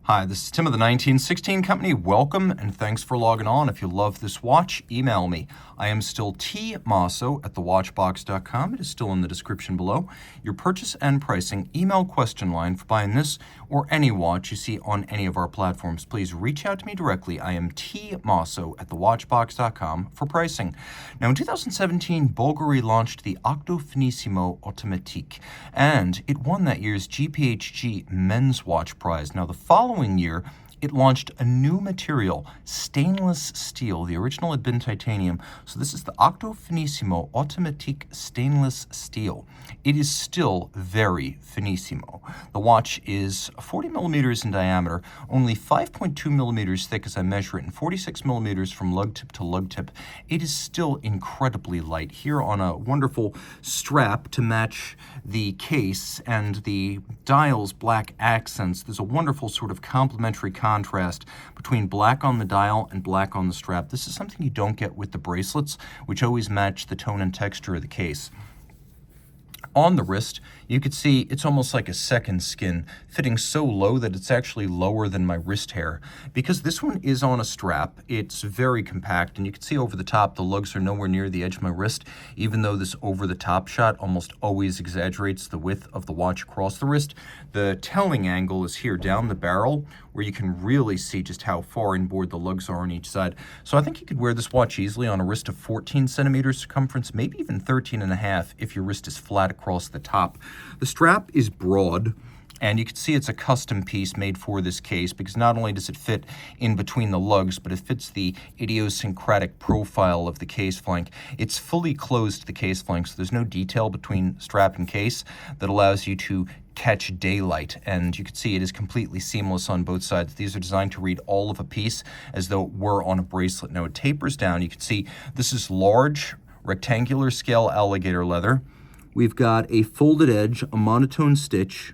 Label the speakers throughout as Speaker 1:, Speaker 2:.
Speaker 1: Hi, this is Tim of the 1916 Company. Welcome and thanks for logging on. If you love this watch, email me. I am still Team Mosso at thewatchbox.com. It is still in the description below. Your purchase and pricing email question line for buying this or any watch you see on any of our platforms. Please reach out to me directly. I am Team Mosso at thewatchbox.com for pricing. Now, in 2017, Bulgari launched the Octo Finissimo Automatique, and it won that year's GPHG Men's Watch Prize. Now, the following year, it launched a new material, stainless steel. The original had been titanium. So this is the Octo Finissimo Automatique stainless steel. It is still very finissimo. The watch is 40 millimeters in diameter, only 5.2 millimeters thick as I measure it, and 46 millimeters from lug tip to lug tip. It is still incredibly light. Here on a wonderful strap to match the case and the dial's black accents, there's a wonderful sort of complementary contrast between black on the dial and black on the strap. This is something you don't get with the bracelets, which always match the tone and texture of the case. On the wrist, you could see it's almost like a second skin, fitting so low that it's actually lower than my wrist hair. Because this one is on a strap, it's very compact, and you can see over the top the lugs are nowhere near the edge of my wrist, even though this over-the-top shot almost always exaggerates the width of the watch across the wrist. The telling angle is here down the barrel, where you can really see just how far inboard the lugs are on each side. So I think you could wear this watch easily on a wrist of 14 centimeters circumference, maybe even 13 and a half if your wrist is flat across the top. The strap is broad, and you can see it's a custom piece made for this case because not only does it fit in between the lugs, but it fits the idiosyncratic profile of the case flank. It's fully closed, the case flank, so there's no detail between strap and case that allows you to catch daylight, and you can see it is completely seamless on both sides. These are designed to read all of a piece as though it were on a bracelet. Now it tapers down. You can see this is large rectangular scale alligator leather. We've got a folded edge, a monotone stitch,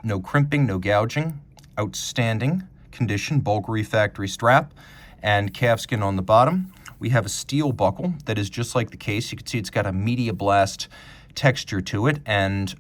Speaker 1: no crimping, no gouging, outstanding condition, Bulgari factory strap, and calfskin on the bottom. We have a steel buckle that is just like the case. You can see it's got a media blast texture to it, and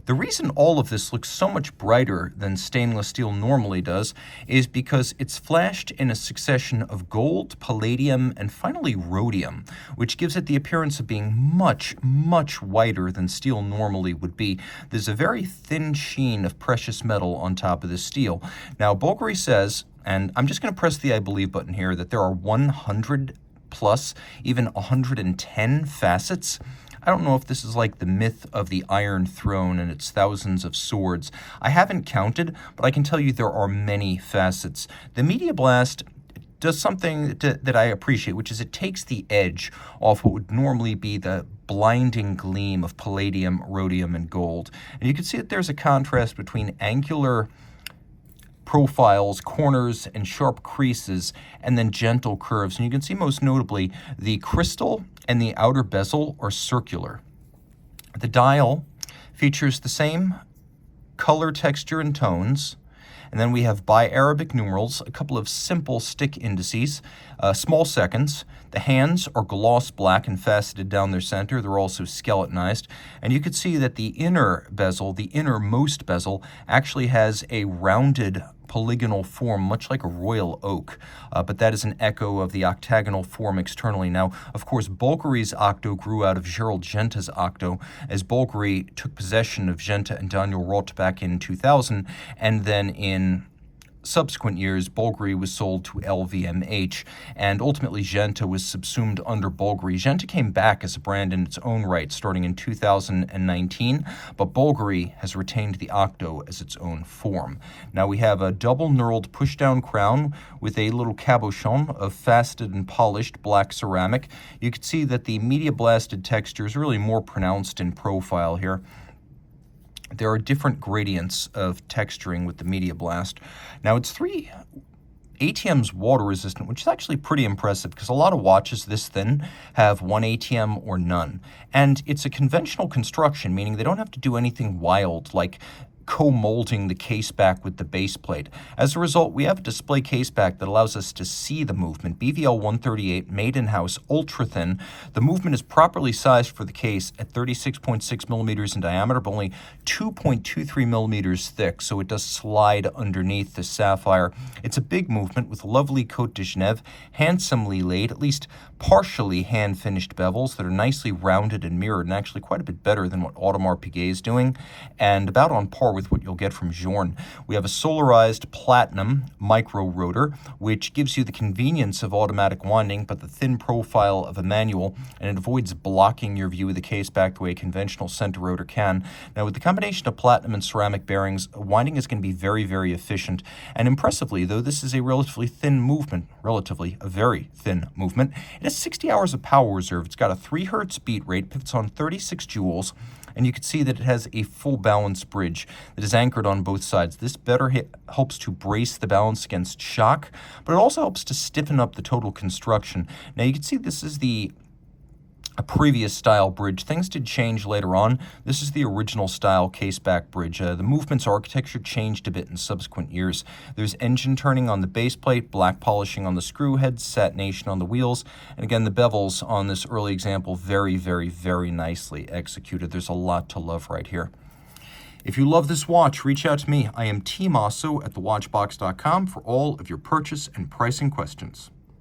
Speaker 1: the reason all of this looks so much brighter than stainless steel normally does is because it's flashed in a succession of gold, palladium, and finally rhodium, which gives it the appearance of being much, much whiter than steel normally would be. There's a very thin sheen of precious metal on top of this steel. Now, Bulgari says, and I'm just going to press the I believe button here, that there are 100 plus, even 110 facets. I don't know if this is like the myth of the Iron Throne and its thousands of swords. I haven't counted, but I can tell you there are many facets. The Media Blast does something that I appreciate, which is it takes the edge off what would normally be the blinding gleam of palladium, rhodium, and gold. And you can see that there's a contrast between angular profiles, corners, and sharp creases, and then gentle curves. And you can see most notably the crystal and the outer bezel are circular. The dial features the same color, texture, and tones. And then we have bi-Arabic numerals, a couple of simple stick indices, small seconds. The hands are gloss black and faceted down their center. They're also skeletonized. And you can see that the inner bezel, the innermost bezel, actually has a rounded polygonal form, much like a royal oak, but that is an echo of the octagonal form externally. Now, of course, Bulgari's Octo grew out of Gerald Genta's Octo, as Bulgari took possession of Genta and Daniel Roth back in 2000, and then in subsequent years, Bulgari was sold to LVMH, and ultimately Genta was subsumed under Bulgari. Genta came back as a brand in its own right starting in 2019, but Bulgari has retained the Octo as its own form. Now we have a double knurled push-down crown with a little cabochon of faceted and polished black ceramic. You can see that the media blasted texture is really more pronounced in profile here. There are different gradients of texturing with the Media Blast. Now, it's 3 ATMs water resistant, which is actually pretty impressive because a lot of watches this thin have 1 ATM or none. And it's a conventional construction, meaning they don't have to do anything wild like co-molding the case back with the base plate. As a result, we have a display case back that allows us to see the movement. BVL 138, made in-house, ultra thin. The movement is properly sized for the case at 36.6 millimeters in diameter, but only 2.23 millimeters thick, so it does slide underneath the sapphire. It's a big movement with lovely Côte de Genève, handsomely laid, at least partially hand-finished bevels that are nicely rounded and mirrored, and actually quite a bit better than what Audemars Piguet is doing, and about on par with what you'll get from Journe. We have a solarized platinum micro rotor, which gives you the convenience of automatic winding, but the thin profile of a manual, and it avoids blocking your view of the case back the way a conventional center rotor can. Now, with the combination of platinum and ceramic bearings, winding is going to be very, very efficient. And impressively, though this is a relatively thin movement, a very thin movement, it has 60 hours of power reserve. It's got a 3 hertz beat rate, pivots on 36 joules, and you can see that it has a full balance bridge that is anchored on both sides. This better helps to brace the balance against shock, but it also helps to stiffen up the total construction. Now you can see this is a previous style bridge. Things did change later on. This is the original style case back bridge. The movement's architecture changed a bit in subsequent years. There's engine turning on the base plate, black polishing on the screw heads, satination on the wheels, and again, the bevels on this early example, very, very, very nicely executed. There's a lot to love right here. If you love this watch, reach out to me. I am Team Mosso at thewatchbox.com for all of your purchase and pricing questions.